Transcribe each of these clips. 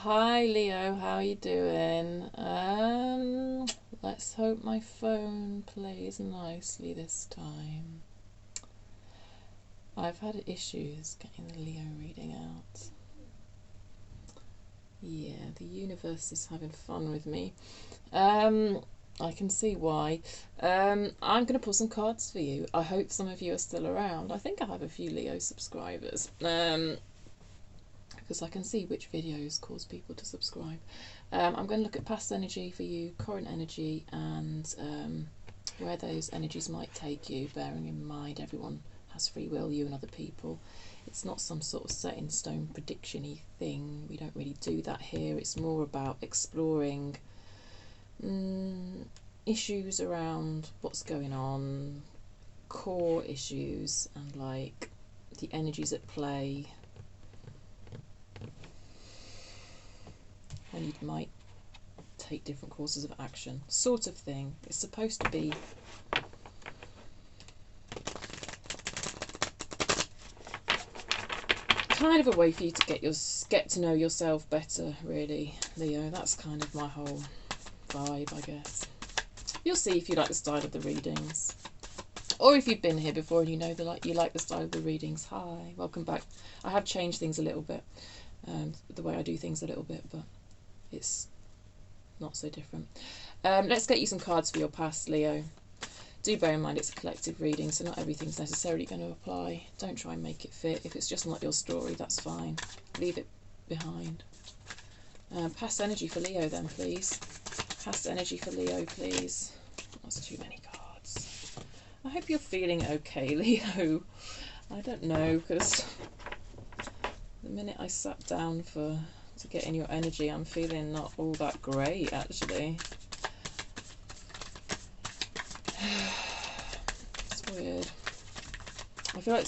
Hi Leo, how are you doing? Let's hope my phone plays nicely this time. I've had issues getting the Leo reading out. Yeah, the universe is having fun with me. I can see why. I'm going to pull some cards for you. I hope some of you are still around. I think I have a few Leo subscribers. Because I can see which videos cause people to subscribe. I'm going to look at past energy for you, current energy, and where those energies might take you, bearing in mind everyone has free will, you and other people. It's not some sort of set in stone prediction-y thing. We don't really do that here. It's more about exploring issues around what's going on, core issues, and like the energies at play. And you might take different courses of action, sort of thing. It's supposed to be kind of a way for you to get to know yourself better, really, Leo. That's kind of my whole vibe, I guess. You'll see if you like the style of the readings, or if you've been here before and you know you like the style of the readings. Hi, welcome back. I have changed things a little bit, the way I do things a little bit, but it's not so different. Let's get you some cards for your past, Leo. Do bear in mind it's a collective reading, so not everything's necessarily going to apply. Don't try and make it fit. If it's just not your story, that's fine. Leave it behind. Past energy for Leo then, please. Past energy for Leo, please. That's too many cards. I hope you're feeling okay, Leo. I don't know, because the minute I sat down to get in your energy, I'm feeling not all that great, actually. It's weird. I feel like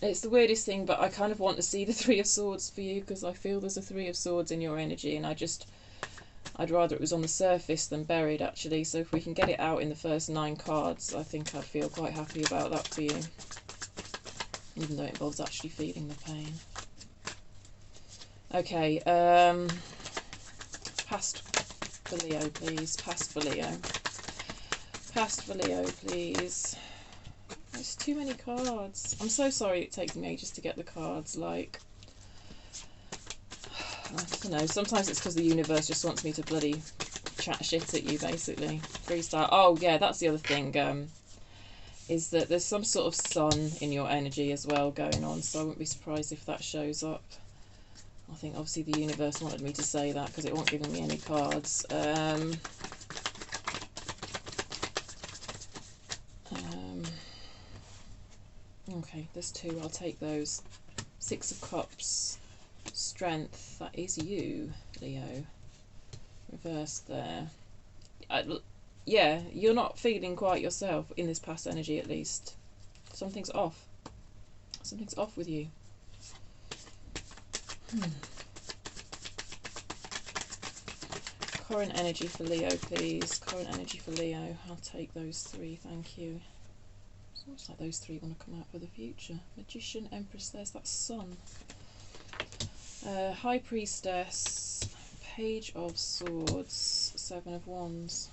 it's the weirdest thing, but I kind of want to see the Three of Swords for you, because I feel there's a Three of Swords in your energy, and I'd rather it was on the surface than buried, actually. So if we can get it out in the first 9 cards, I think I'd feel quite happy about that for you, even though it involves actually feeling the pain. Okay, past for Leo, please. Past for Leo. Past for Leo, please. There's too many cards. I'm so sorry it takes me ages to get the cards. Like, I don't know. Sometimes it's because the universe just wants me to bloody chat shit at you, basically. Freestyle. Oh, yeah, that's the other thing. Is that there's some sort of sun in your energy as well going on, so I wouldn't be surprised if that shows up. I think obviously the universe wanted me to say that because it wasn't giving me any cards. Okay, there's 2. I'll take those. 6 of Cups. Strength. That is you, Leo. Reversed there. Yeah, you're not feeling quite yourself in this past energy, at least. Something's off. Something's off with you. Current energy for Leo, please. Current energy for Leo. I'll take those 3, thank you. It's almost like those 3 want to come out for the future. Magician, Empress, there's that sun. High Priestess, Page of Swords, 7 of Wands.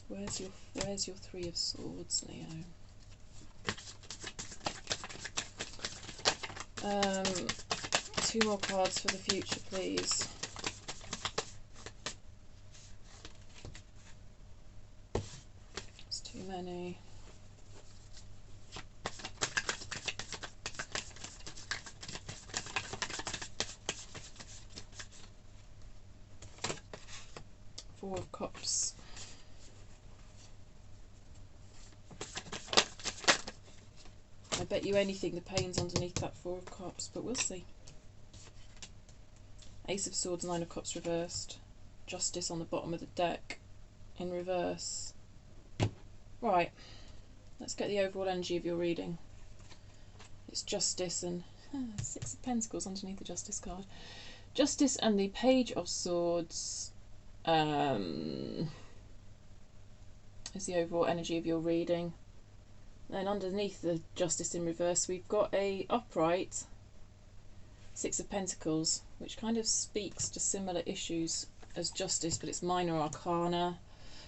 Where's your 3 of Swords, Leo? 2 more cards for the future, please. It's too many. Four of Cups. I bet you anything the pain's underneath that 4 of Cups, but we'll see. Ace of Swords, 9 of Cups reversed. Justice on the bottom of the deck in reverse. Right, let's get the overall energy of your reading. It's Justice and 6 of Pentacles underneath the Justice card. Justice and the Page of Swords. is the overall energy of your reading. Then underneath the Justice in reverse, we've got a upright Six of Pentacles, which kind of speaks to similar issues as Justice, but it's minor arcana,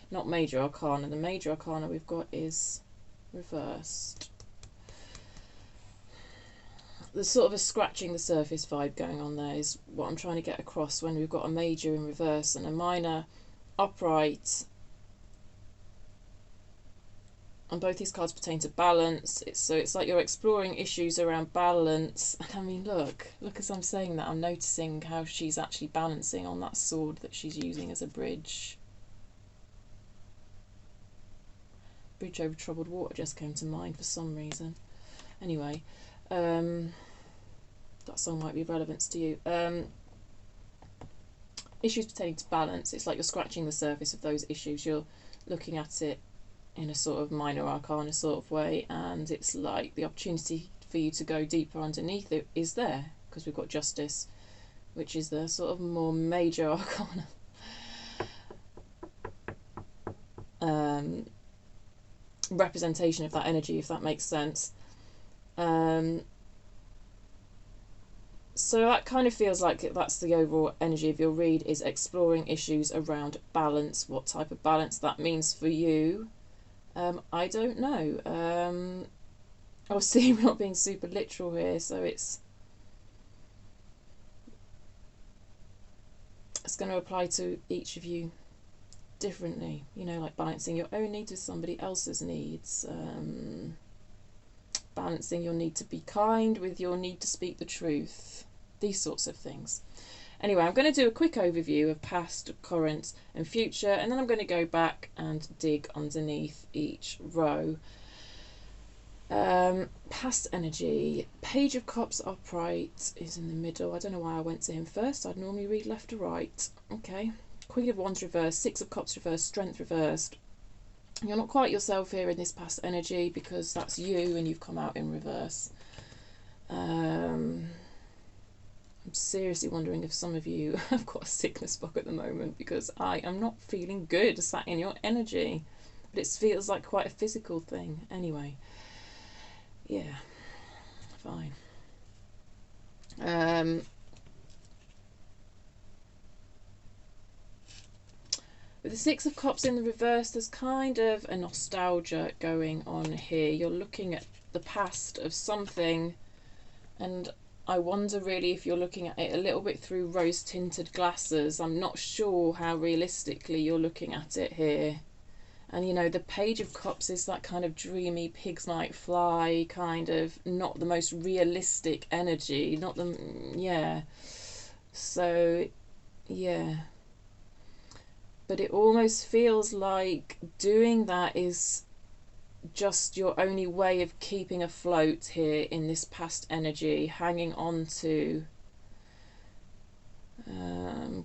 not major arcana. The major arcana we've got is reversed. There's sort of a scratching the surface vibe going on there, is what I'm trying to get across when we've got a major in reverse and a minor upright. And both these cards pertain to balance. So it's like you're exploring issues around balance. And I mean, look as I'm saying that, I'm noticing how she's actually balancing on that sword that she's using as a bridge. Bridge over troubled water just came to mind for some reason. Anyway, that song might be of relevance to you. Issues pertaining to balance. It's like you're scratching the surface of those issues. You're looking at it in a sort of minor arcana sort of way, and it's like the opportunity for you to go deeper underneath it is there, because we've got Justice, which is the sort of more major arcana. Representation of that energy, if that makes sense. So that kind of feels like that's the overall energy of your read, is exploring issues around balance. What type of balance that means for you, I don't know. Obviously we're not being super literal here, so it's going to apply to each of you differently, you know, like balancing your own needs with somebody else's needs, balancing your need to be kind with your need to speak the truth, these sorts of things. Anyway, I'm going to do a quick overview of past, current and future, and then I'm going to go back and dig underneath each row. Past energy. Page of Cups upright is in the middle. I don't know why I went to him first. I'd normally read left to right. Okay. Queen of Wands reversed, Six of Cups reversed, Strength reversed. You're not quite yourself here in this past energy because that's you and you've come out in reverse. I'm seriously wondering if some of you have got a sickness bug at the moment, because I am not feeling good sat in your energy. But it feels like quite a physical thing. Anyway, yeah, fine. With the Six of Cups in the reverse, there's kind of a nostalgia going on here. You're looking at the past of something, and I wonder really if you're looking at it a little bit through rose-tinted glasses. I'm not sure how realistically you're looking at it here. And you know, the Page of Cups is that kind of dreamy pigs might fly, kind of not the most realistic energy, not the, yeah. So, yeah. But it almost feels like doing that is just your only way of keeping afloat here in this past energy, hanging on to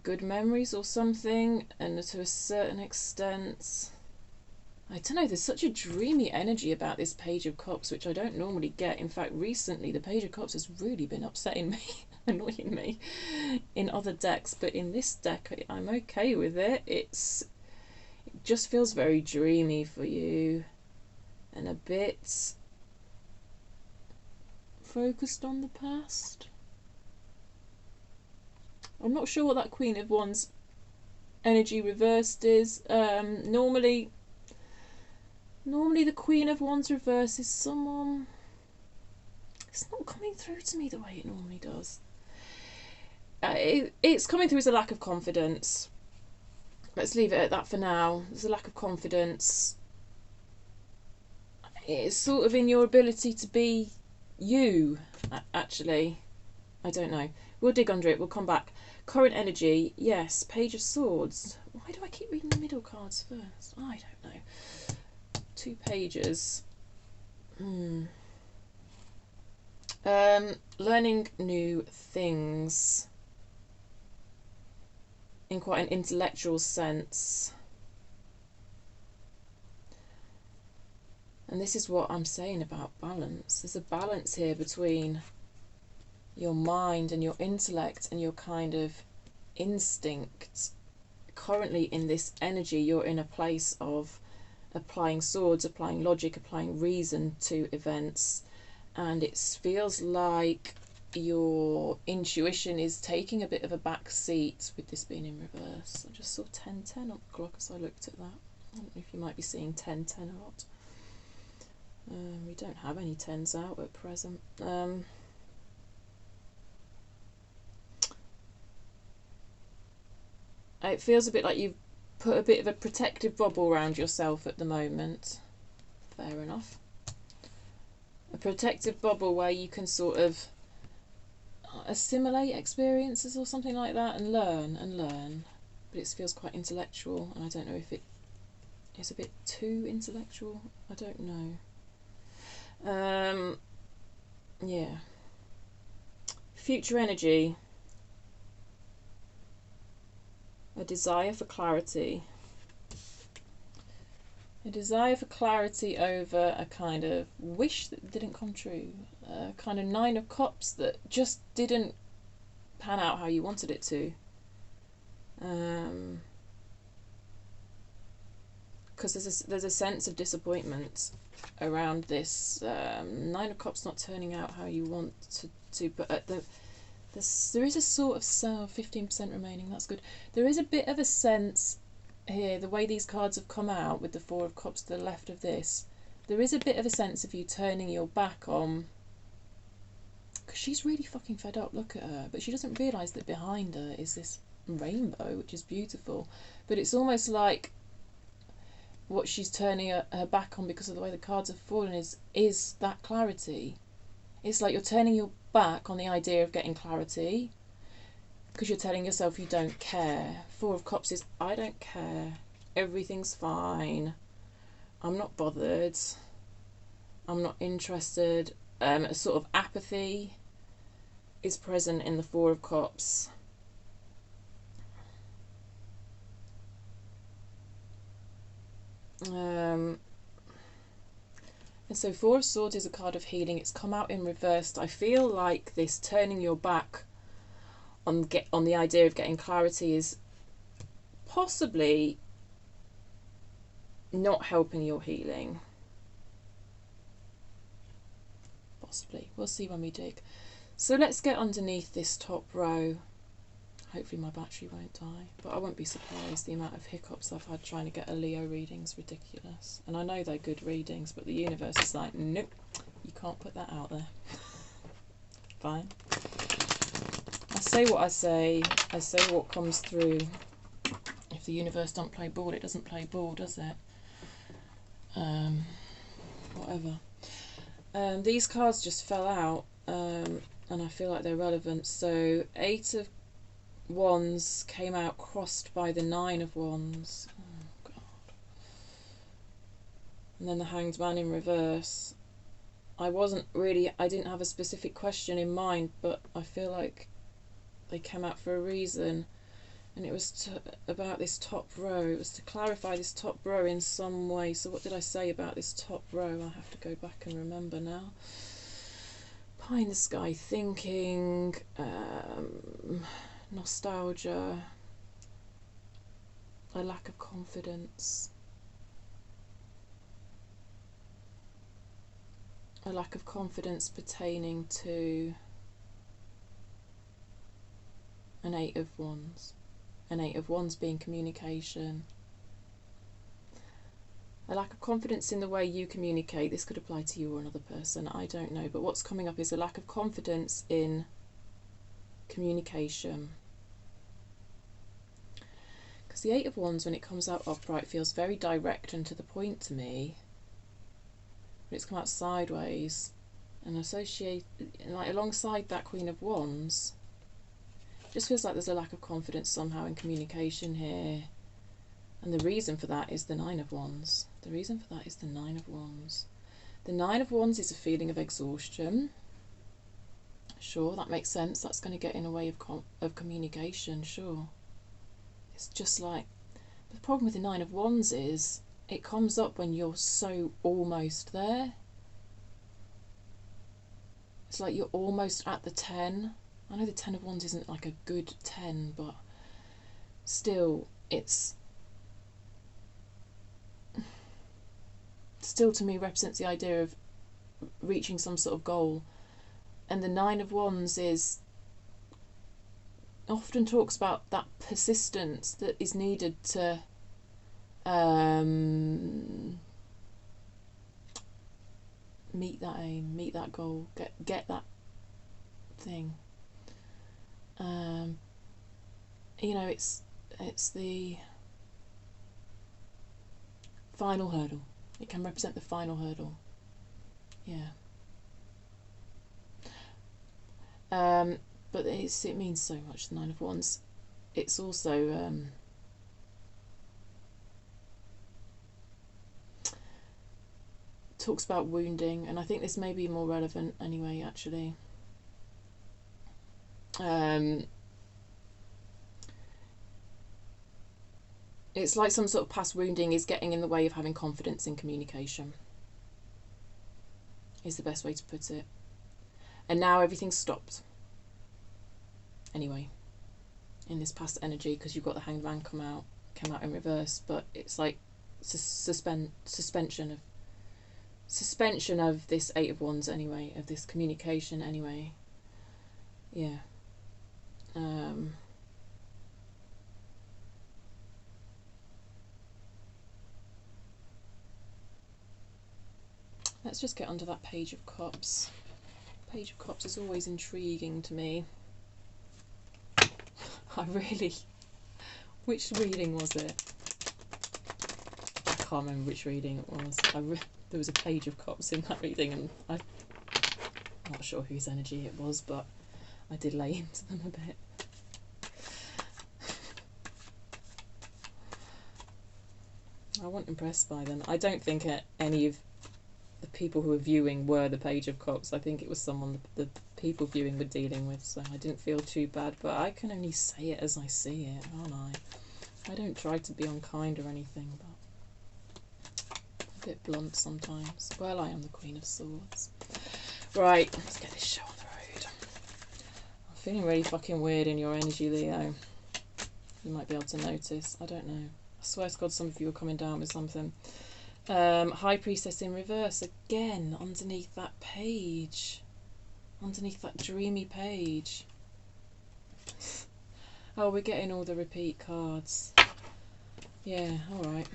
good memories or something, and to a certain extent, I don't know, there's such a dreamy energy about this Page of Cups, which I don't normally get. In fact, recently the Page of Cups has really been upsetting me, annoying me in other decks, but in this deck I'm okay with it. It just feels very dreamy for you, and a bit focused on the past. I'm not sure what that Queen of Wands energy reversed is. Normally the Queen of Wands reverse is someone, it's not coming through to me the way it normally does. It's coming through as a lack of confidence. Let's leave it at that for now. There's a lack of confidence. It's sort of in your ability to be you, actually. I don't know. We'll dig under it. We'll come back. Current energy. Yes. Page of Swords. Why do I keep reading the middle cards first? I don't know. 2 pages. Learning new things in quite an intellectual sense. And this is what I'm saying about balance. There's a balance here between your mind and your intellect and your kind of instinct. Currently in this energy, you're in a place of applying swords, applying logic, applying reason to events, and it feels like your intuition is taking a bit of a back seat with this being in reverse. I just saw 1010 on the clock as I looked at that. I don't know if you might be seeing 1010 a lot. We don't have any 10s out at present. It feels a bit like you've put a bit of a protective bubble around yourself at the moment. Fair enough. A protective bubble where you can sort of assimilate experiences or something like that and learn. But it feels quite intellectual, and I don't know if it is a bit too intellectual. I don't know. Yeah. Future energy. A desire for clarity. A desire for clarity over a kind of wish that didn't come true. A kind of 9 of Cups that just didn't pan out how you wanted it to. Because there's a sense of disappointment around this 9 of Cups not turning out how you want to but at there is a sort of 15% remaining. That's good. There is a bit of a sense here, the way these cards have come out with the 4 of Cups to the left of this, there is a bit of a sense of you turning your back on, because she's really fucking fed up. Look at her, but she doesn't realise that behind her is this rainbow, which is beautiful, but it's almost like what she's turning her back on because of the way the cards have fallen is that clarity. It's like you're turning your back on the idea of getting clarity because you're telling yourself you don't care. 4 of Cups is, I don't care, everything's fine, I'm not bothered, I'm not interested. A sort of apathy is present in the 4 of Cups. And so 4 of Swords is a card of healing. It's come out in reversed. I feel like this turning your back on the idea of getting clarity is possibly not helping your healing. Possibly. We'll see when we dig. So let's get underneath this top row. Hopefully my battery won't die, but I won't be surprised. The amount of hiccups I've had trying to get a Leo reading is ridiculous. And I know they're good readings, but the universe is like, nope, you can't put that out there. Fine. I say what I say what comes through. If the universe don't play ball, it doesn't play ball, does it? Whatever. These cards just fell out, and I feel like they're relevant. So 8 of Wands came out crossed by the 9 of Wands. Oh God. And then the Hanged Man in reverse. I didn't have a specific question in mind, but I feel like they came out for a reason. And it was about this top row. It was to clarify this top row in some way. So what did I say about this top row? I have to go back and remember now. Pie in the sky thinking, nostalgia, a lack of confidence, a lack of confidence pertaining to an 8 of Wands. An 8 of Wands being communication. A lack of confidence in the way you communicate. This could apply to you or another person, I don't know. But what's coming up is a lack of confidence in communication. Because the 8 of Wands, when it comes out upright, feels very direct and to the point to me. But it's come out sideways. And like alongside that Queen of Wands, just feels like there's a lack of confidence somehow in communication here. And the reason for that is the 9 of Wands. The reason for that is the 9 of Wands. The 9 of Wands is a feeling of exhaustion. Sure, that makes sense. That's going to get in the way of communication, sure. It's just like, the problem with the 9 of Wands is it comes up when you're so almost there. It's like you're almost at the 10. I know the 10 of Wands isn't like a good 10, but still, it's still to me represents the idea of reaching some sort of goal. And the Nine of Wands is often talks about that persistence that is needed to meet that aim, meet that goal, get that thing. You know, it's the final hurdle. It can represent the final hurdle. Yeah. But it means so much, the Nine of Wands. It's also talks about wounding, and I think this may be more relevant anyway, actually. It's like some sort of past wounding is getting in the way of having confidence in communication, is the best way to put it. And now everything's stopped. Anyway, in this past energy, because you've got the Hanged Man came out in reverse, but it's like suspension of this Eight of Wands anyway, of this communication anyway. Yeah. Let's just get onto that Page of Cups. Page of Cups is always intriguing to me. Which reading was it? I can't remember which reading it was. There was a Page of Cups in that reading, and I'm not sure whose energy it was, but I did lay into them a bit. I wasn't impressed by them. I don't think any of the people who were viewing were the Page of Cups. I think it was someone the people viewing were dealing with, so I didn't feel too bad, but I can only say it as I see it, can't I? I don't try to be unkind or anything, but a bit blunt sometimes. Well, I am the Queen of Swords. Right, let's get this show on the road. I'm feeling really fucking weird in your energy, Leo. You might be able to notice. I don't know. I swear to God, some of you are coming down with something. High Priestess in reverse again underneath that page, underneath that dreamy page. Oh, we're getting all the repeat cards. Yeah, alright.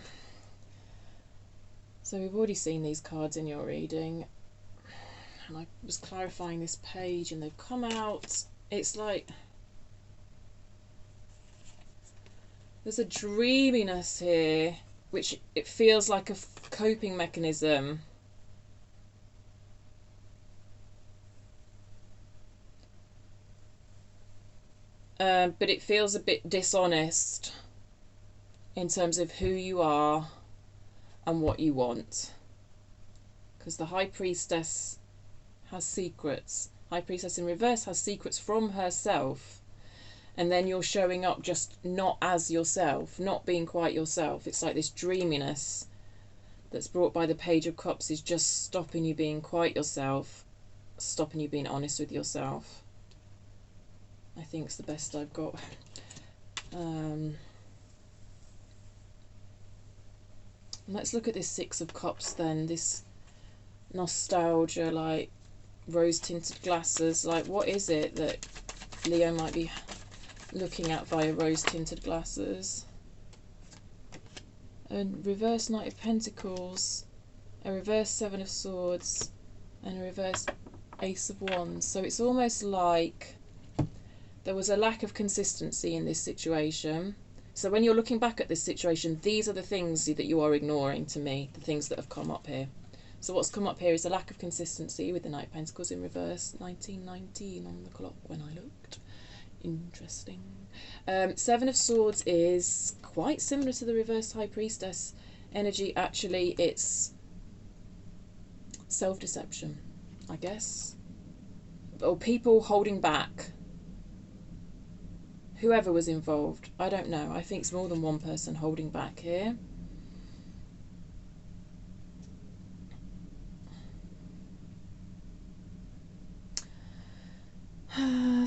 So we've already seen these cards in your reading, and I was clarifying this page and they've come out. It's like there's a dreaminess here, which it feels like a coping mechanism. But it feels a bit dishonest in terms of who you are and what you want. Because the High Priestess has secrets. High Priestess in reverse has secrets from herself. And then you're showing up just not as yourself, not being quite yourself. It's like this dreaminess that's brought by the Page of Cups is just stopping you being quite yourself, stopping you being honest with yourself. I think it's the best I've got. Let's look at this Six of Cups then. This nostalgia, like rose-tinted glasses. Like, what is it that Leo might be looking at via rose-tinted glasses? A reverse Knight of Pentacles, a reverse Seven of Swords, and a reverse Ace of Wands. So it's almost like there was a lack of consistency in this situation. So when you're looking back at this situation, these are the things that you are ignoring, to me, the things that have come up here. So what's come up here is a lack of consistency with the Knight of Pentacles in reverse. 1919 on the clock when I looked. Interesting. Seven of Swords is quite similar to the reverse High Priestess energy. Actually, it's self-deception, I guess. Or people holding back. Whoever was involved, I don't know. I think it's more than one person holding back here.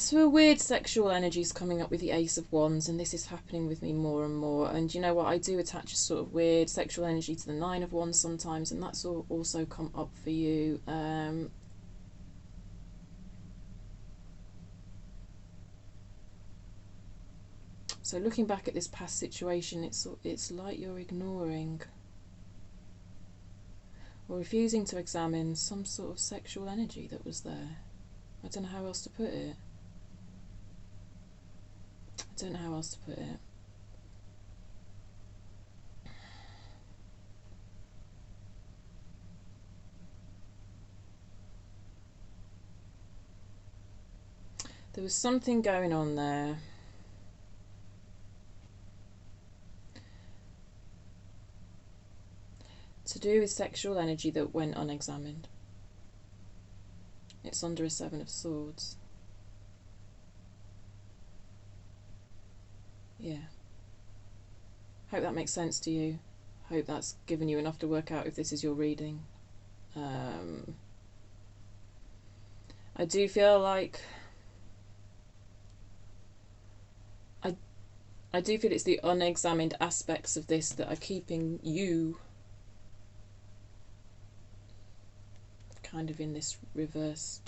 So weird sexual energies coming up with the Ace of Wands, and this is happening with me more and more. And you know what? I do attach a sort of weird sexual energy to the Nine of Wands sometimes, and that's also come up for you. So looking back at this past situation, it's like you're ignoring or refusing to examine some sort of sexual energy that was there. I don't know how else to put it. I don't know how else to put it. There was something going on there. To do with sexual energy that went unexamined. It's under a Seven of Swords. Yeah. Hope that makes sense to you. Hope that's given you enough to work out if this is your reading. I do feel like I do feel it's the unexamined aspects of this that are keeping you kind of in this reverse,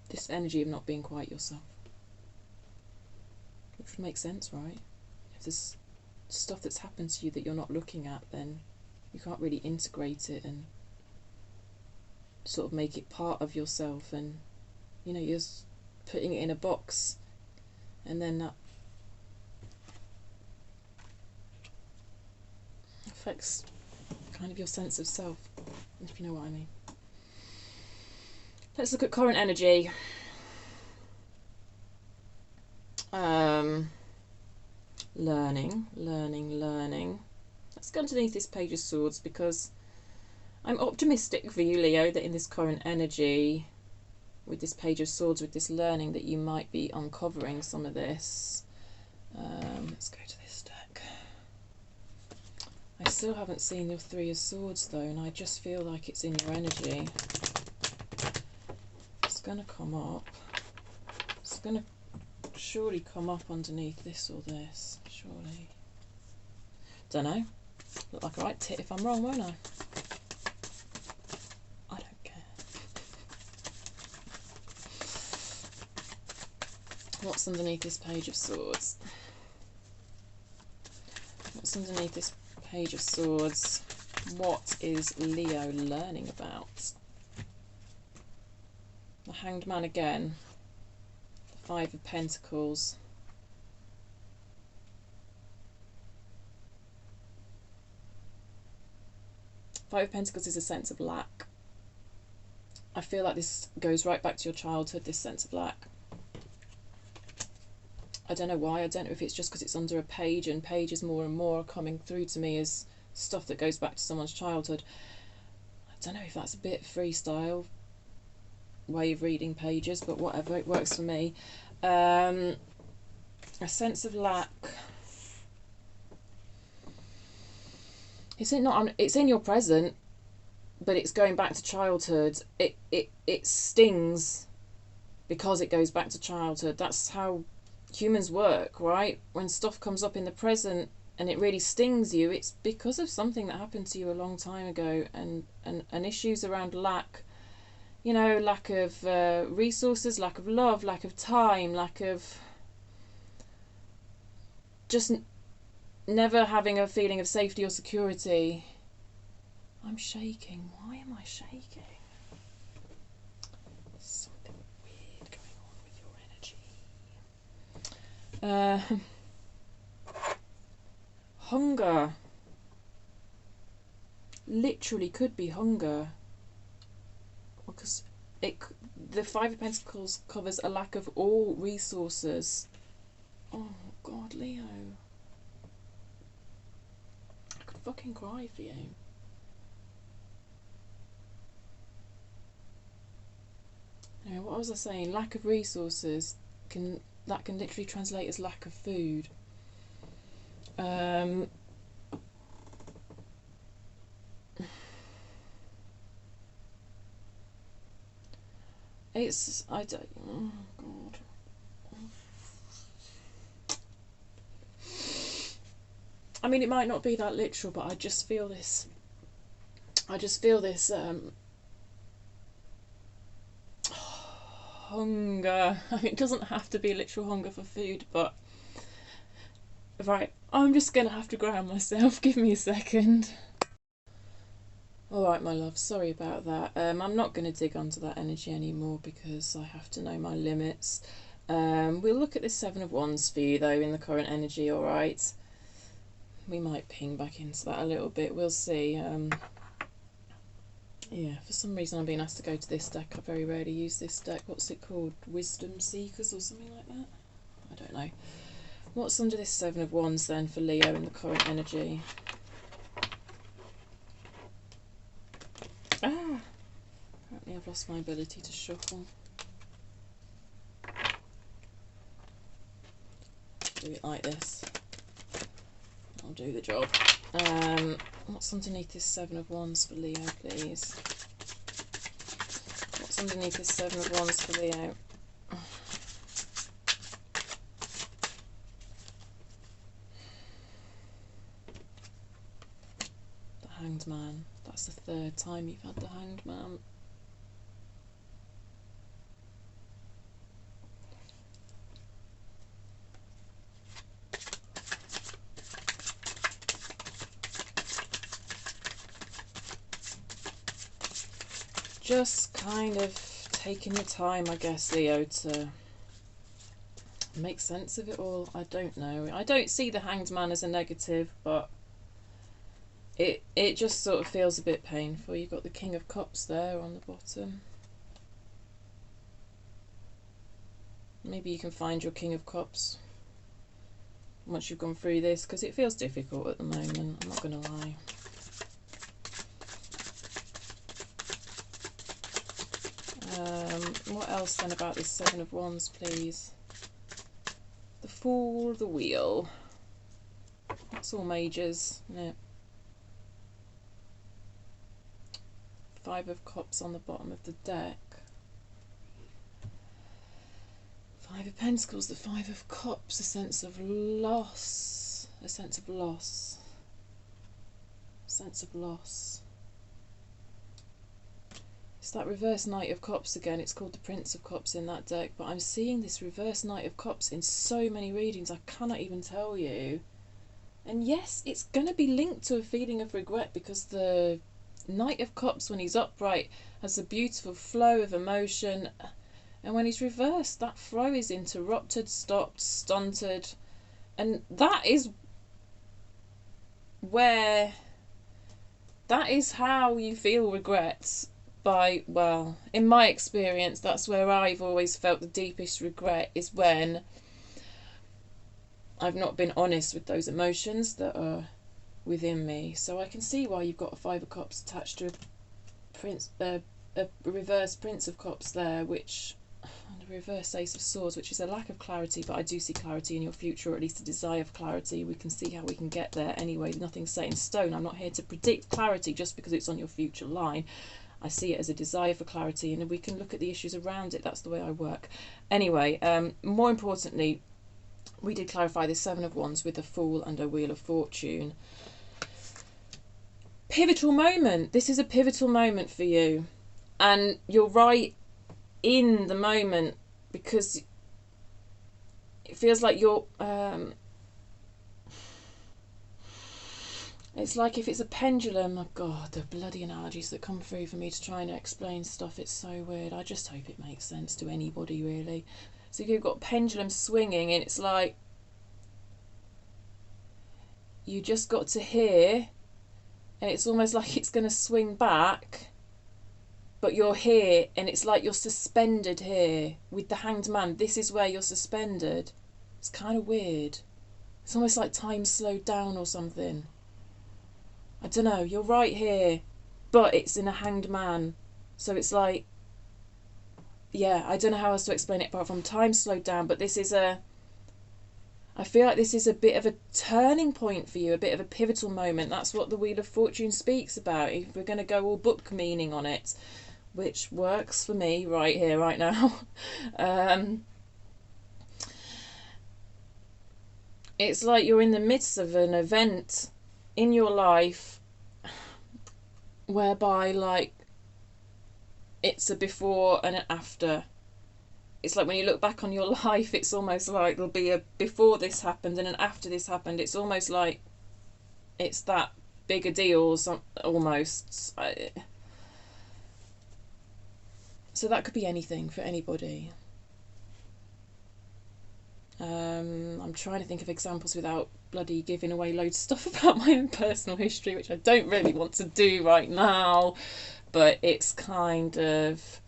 this energy of not being quite yourself. Which would make sense, right? If there's stuff that's happened to you that you're not looking at, then you can't really integrate it and sort of make it part of yourself, and you know, you're putting it in a box, and then that affects kind of your sense of self, if you know what I mean. Let's look at current energy. Learning. Let's go underneath this Page of Swords, because I'm optimistic for you, Leo, that in this current energy, with this Page of Swords, with this learning, that you might be uncovering some of this. Let's go to this deck. I still haven't seen your Three of Swords though, and I just feel like it's in your energy. It's going to come up. It's going to surely come up underneath this or this, surely. Don't know. Look like a right tit if I'm wrong, won't I? I don't care. What's underneath this Page of Swords? What's underneath this Page of Swords? What is Leo learning about? The Hanged Man again. The Five of Pentacles. Five of Pentacles is a sense of lack. I feel like this goes right back to your childhood, this sense of lack. I don't know why. I don't know if it's just because it's under a page, and pages more and more are coming through to me as stuff that goes back to someone's childhood. I don't know if that's a bit freestyle way of reading pages, but whatever, it works for me. A sense of lack. It's in your present, but it's going back to childhood. It stings because it goes back to childhood. That's how humans work, right? When stuff comes up in the present and it really stings you, it's because of something that happened to you a long time ago, and issues around lack. You know, lack of resources, lack of love, lack of time, lack of just never having a feeling of safety or security. I'm shaking. Why am I shaking? There's something weird going on with your energy. Hunger. Literally could be hunger. Because the Five of Pentacles covers a lack of all resources. Oh God, Leo. I could fucking cry for you. Anyway, what was I saying? Lack of resources can literally translate as lack of food. it's, I don't, oh God. I mean, it might not be that literal, but I just feel this, hunger. I mean, it doesn't have to be literal hunger for food, but right, I'm just gonna have to ground myself. Give me a second. Alright, my love, sorry about that. I'm not going to dig onto that energy anymore because I have to know my limits. We'll look at this Seven of Wands for you, though, in the current energy, alright? We might ping back into that a little bit, we'll see. Yeah, for some reason I'm being asked to go to this deck. I very rarely use this deck. What's it called? Wisdom Seekers or something like that? I don't know. What's under this Seven of Wands, then, for Leo in the current energy? Ah! Apparently I've lost my ability to shuffle. Do it like this. I'll do the job. What's underneath this Seven of Wands for Leo, please? What's underneath this Seven of Wands for Leo? The Hanged Man. That's the third time you've had the Hanged Man. Just kind of taking your time, I guess, Leo, to make sense of it all. I don't know. I don't see the Hanged Man as a negative, but it just sort of feels a bit painful. You've got the King of Cups there on the bottom. Maybe you can find your King of Cups once you've gone through this, because it feels difficult at the moment, I'm not going to lie. What else then about this Seven of Wands, please? The Fool, the Wheel. That's all majors, isn't it? Five of Cups on the bottom of the deck. Five of Pentacles, the Five of Cups, a sense of loss. A sense of loss. Sense of loss. It's that reverse Knight of Cups again. It's called the Prince of Cups in that deck, but I'm seeing this reverse Knight of Cups in so many readings I cannot even tell you. And yes, it's going to be linked to a feeling of regret, because the Knight of Cups, when he's upright, has a beautiful flow of emotion, and when he's reversed, that flow is interrupted, stopped, stunted, and that is how you feel regrets. Well, in my experience, that's where I've always felt the deepest regret, is when I've not been honest with those emotions that are within me. So I can see why you've got a Five of Cups attached to a reverse Prince of Cups there, which, and a reverse Ace of Swords, which is a lack of clarity, but I do see clarity in your future, or at least a desire for clarity. We can see how we can get there anyway. Nothing's set in stone. I'm not here to predict clarity just because it's on your future line. I see it as a desire for clarity, and we can look at the issues around it. That's the way I work. Anyway, more importantly, we did clarify this Seven of Wands with a Fool and a Wheel of Fortune. Pivotal moment. This is a pivotal moment for you. And you're right in the moment, because it feels like you're... it's like if it's a pendulum. Oh God, the bloody analogies that come through for me to try and explain stuff. It's so weird. I just hope it makes sense to anybody, really. So if you've got pendulum swinging, and it's like you just got to here, and it's almost like it's going to swing back, but you're here, and it's like you're suspended here with the Hanged Man. This is where you're suspended. It's kind of weird. It's almost like time slowed down or something. I don't know, you're right here, but it's in a Hanged Man. So it's like, yeah, I don't know how else to explain it apart from time slowed down, but this is I feel like this is a bit of a turning point for you, a bit of a pivotal moment. That's what the Wheel of Fortune speaks about. If we're going to go all book meaning on it, which works for me right here, right now. It's like you're in the midst of an event in your life whereby, like, it's a before and an after. It's like when you look back on your life, it's almost like there'll be a before this happened and an after this happened. It's almost like it's that big a deal, almost. So that could be anything for anybody. I'm trying to think of examples without bloody giving away loads of stuff about my own personal history, which I don't really want to do right now, but it's kind of,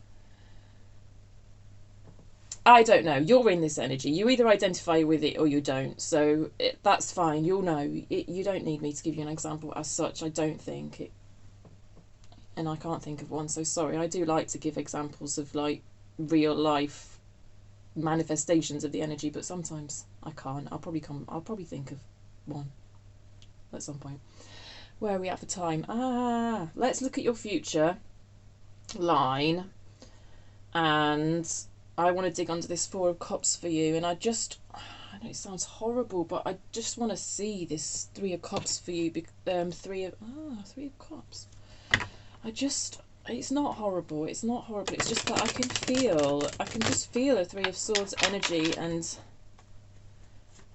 I don't know, you're in this energy. You either identify with it or you don't, so that's fine. You'll know. You don't need me to give you an example as such, I don't think. And I can't think of one, so sorry. I do like to give examples of, like, real life manifestations of the energy, but sometimes I can't. I'll probably think of one at some point. Where are we at for time? Let's look at your future line, and I want to dig under this Four of Cups for you, and I know it sounds horrible, but I just want to see this Three of Cups for you. Three of Cups. It's not horrible. It's not horrible. It's just that I can just feel a Three of Swords energy, and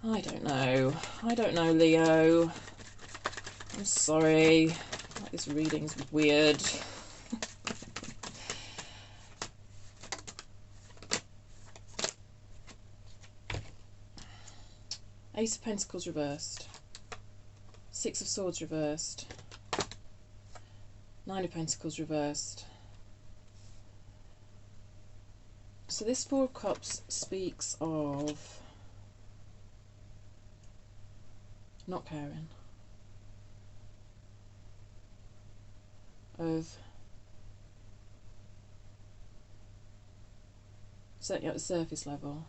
I don't know, Leo. I'm sorry. This reading's weird. Ace of Pentacles reversed. Six of Swords reversed. Nine of Pentacles reversed. So this Four of Cups speaks of not caring, of certainly at the surface level.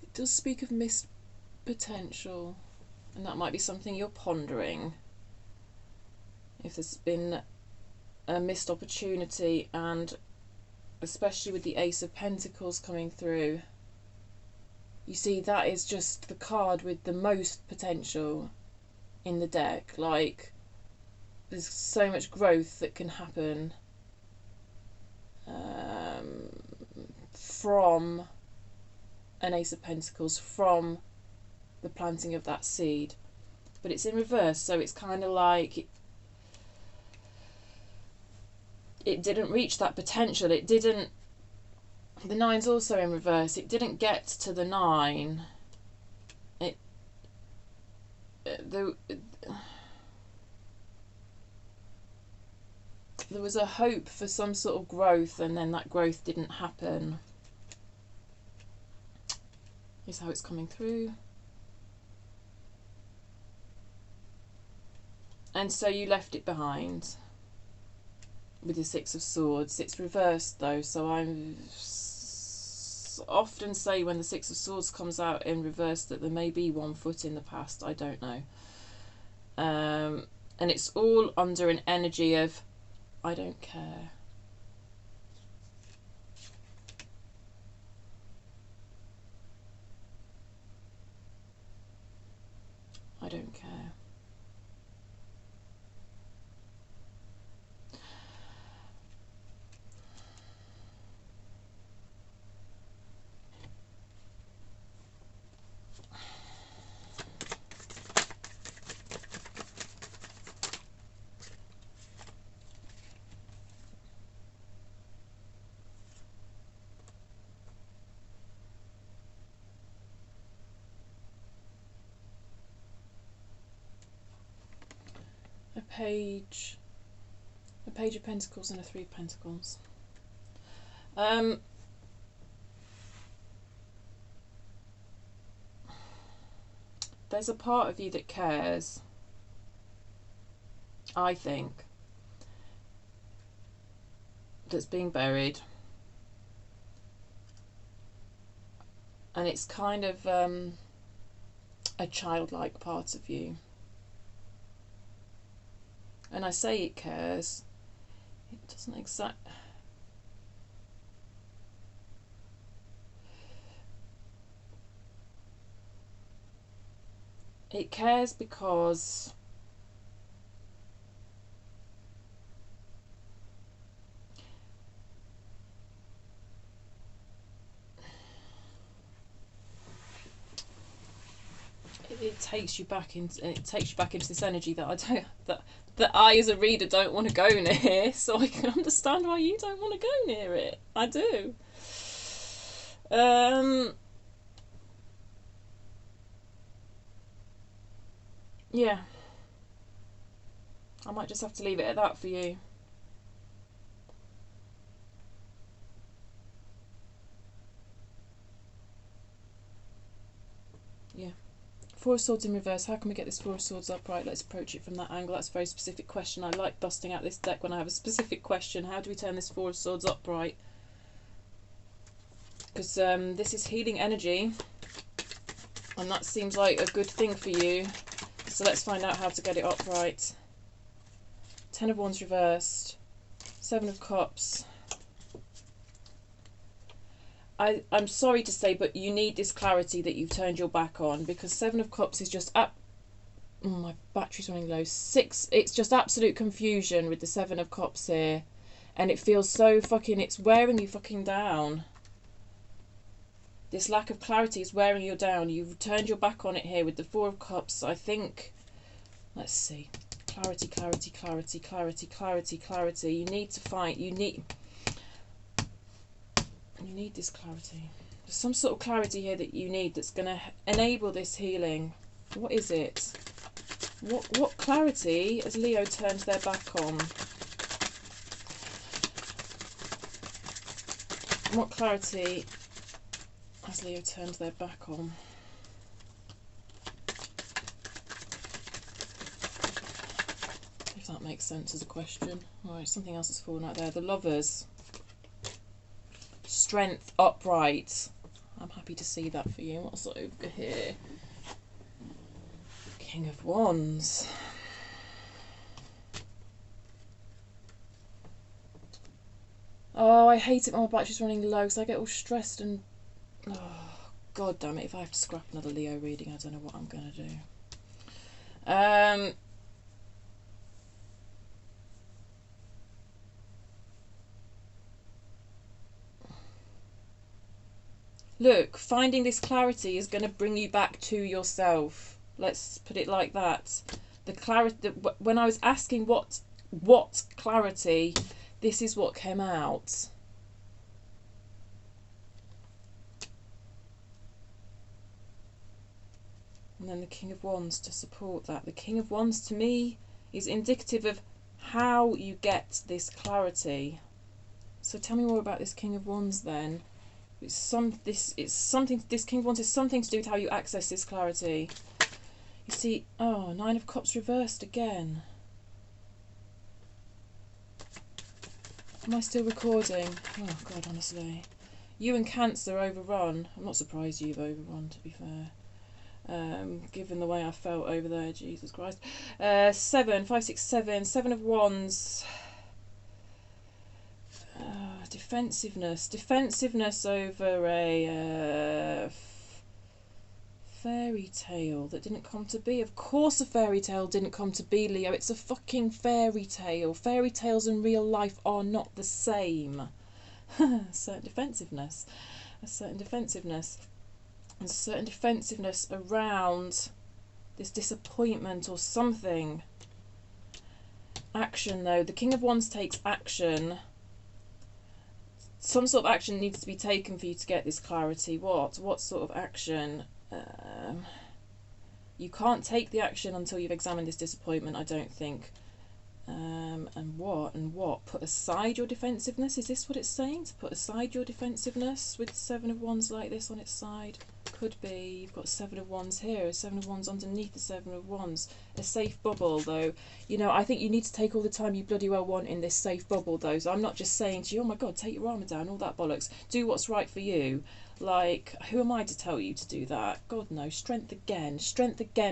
It does speak of missed potential, and that might be something you're pondering. If there's been a missed opportunity, and especially with the Ace of Pentacles coming through, you see that is just the card with the most potential in the deck. Like, there's so much growth that can happen from an Ace of Pentacles, from the planting of that seed. But it's in reverse, so it's kind of like it didn't reach that potential. It didn't. The nine's also in reverse. It didn't get to the nine. There was a hope for some sort of growth, and then that growth didn't happen. Here's how it's coming through. And so you left it behind with the Six of Swords. It's reversed though, so I often say when the Six of Swords comes out in reverse that there may be one foot in the past. I don't know. And it's all under an energy of I don't care. I don't care. A page of Pentacles and a Three of Pentacles. There's a part of you that cares, I think, that's being buried, and it's kind of a childlike part of you. And I say it cares. It doesn't exactly... It cares because it takes you back into this energy that I don't, that I as a reader don't want to go near. So I can understand why you don't want to go near it. I do. Yeah. I might just have to leave it at that for you. Yeah. Four of Swords in reverse. How can we get this Four of Swords upright? Let's approach it from that angle. That's a very specific question. I like busting out this deck when I have a specific question. How do we turn this Four of Swords upright? Because this is healing energy, and that seems like a good thing for you. So let's find out how to get it upright. Ten of Wands reversed. Seven of Cups. I'm sorry to say, but you need this clarity that you've turned your back on, because Seven of Cups is just up. Oh, my battery's running low. It's just absolute confusion with the Seven of Cups here, and it feels so fucking... It's wearing you fucking down. This lack of clarity is wearing you down. You've turned your back on it here with the Four of Cups. I think... Let's see. Clarity, clarity, clarity, clarity, clarity, clarity. You need to fight. You need this clarity. There's some sort of clarity here that you need that's going to enable this healing. What is it? What clarity has Leo turned their back on? What clarity has Leo turned their back on? If that makes sense as a question. Alright, something else has fallen out there. The Lovers. Strength upright. I'm happy to see that for you. What's over here? King of Wands. Oh, I hate it when my battery's running low because I get all stressed and... Oh, God damn it. If I have to scrap another Leo reading, I don't know what I'm going to do. Look, finding this clarity is going to bring you back to yourself. Let's put it like that. The clarity... When I was asking what clarity, this is what came out. And then the King of Wands to support that. The King of Wands to me is indicative of how you get this clarity. So tell me more about this King of Wands then. This King of Wands is something to do with how you access this clarity. You see, oh, Nine of Cups reversed again. Am I still recording? Oh God, honestly. You and Cancer overrun. I'm not surprised you've overrun, to be fair. Given the way I felt over there, Jesus Christ. 7, 5, 6, 7. Seven of Wands. Defensiveness over a fairy tale that didn't come to be. Of course a fairy tale didn't come to be, Leo. It's a fucking fairy tale. Fairy tales and real life are not the same. A certain defensiveness around this disappointment or something. Action though. The King of Wands takes action. Some sort of action needs to be taken for you to get this clarity. What sort of action? You can't take the action until you've examined this disappointment, I don't think. And what? Put aside your defensiveness? Is this what it's saying? To put aside your defensiveness with Seven of Wands like this on its side? Could be. You've got Seven of Wands here, a Seven of Wands underneath the Seven of Wands. A safe bubble, though. You know, I think you need to take all the time you bloody well want in this safe bubble, though. So I'm not just saying to you, oh my God, take your armour down, all that bollocks. Do what's right for you. Like, who am I to tell you to do that? God, no. Strength again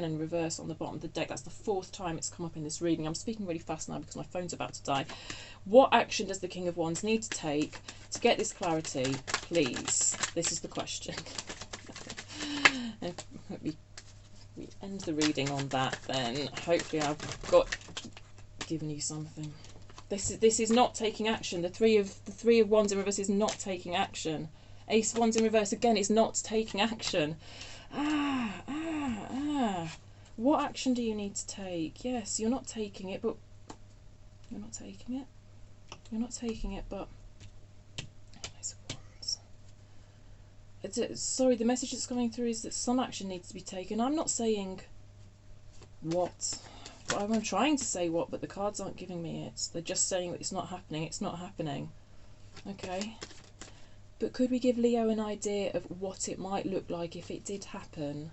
and reverse on the bottom of the deck. That's the 4th time it's come up in this reading. I'm speaking really fast now because my phone's about to die. What action does the King of Wands need to take to get this clarity, please? This is the question. And let me end the reading on that then. Hopefully I've given you something. This is not taking action. The three of Wands in reverse is not taking action. Ace of Wands in reverse again is not taking action. What action do you need to take? Yes, you're not taking it, but you're not taking it. You're not taking it, but Ace of Wands. Sorry, the message that's coming through is that some action needs to be taken. I'm not saying what. I'm trying to say what, but the cards aren't giving me it. They're just saying that it's not happening. It's not happening. Okay. But could we give Leo an idea of what it might look like if it did happen?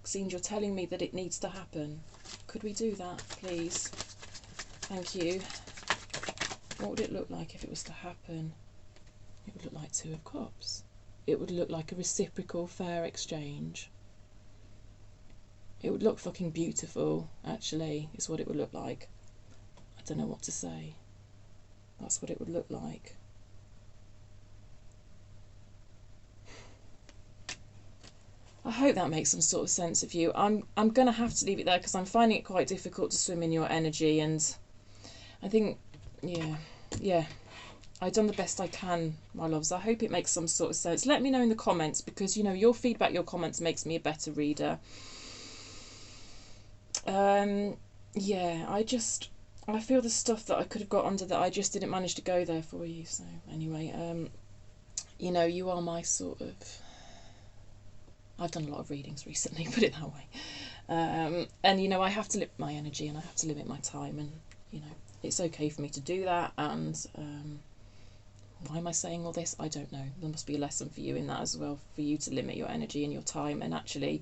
Seems you're telling me that it needs to happen. Could we do that, please? Thank you. What would it look like if it was to happen? It would look like 2 of Cups. It would look like a reciprocal, fair exchange. It would look fucking beautiful, actually, is what it would look like. I don't know what to say. That's what it would look like. I hope that makes some sort of sense of you. I'm going to have to leave it there because I'm finding it quite difficult to swim in your energy, and I think, yeah, I've done the best I can, my loves. I hope it makes some sort of sense. Let me know in the comments because, you know, your feedback, your comments makes me a better reader. Yeah, I feel the stuff that I could have got under that I just didn't manage to go there for you. So anyway, you know, you are my sort of... I've done a lot of readings recently, put it that way. And, you know, I have to limit my energy and I have to limit my time, and, you know, it's okay for me to do that. And why am I saying all this? I don't know. There must be a lesson for you in that as well, for you to limit your energy and your time and actually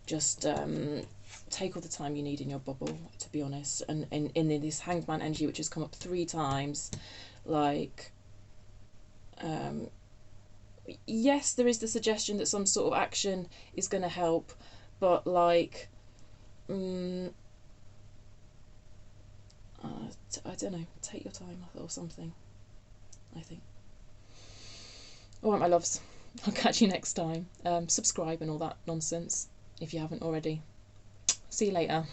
just take all the time you need in your bubble, to be honest. And in this Hanged Man energy, which has come up 3 times, like... yes, there is the suggestion that some sort of action is going to help, but like, I don't know, take your time or something, I think. Alright, my loves, I'll catch you next time. Subscribe and all that nonsense if you haven't already. See you later.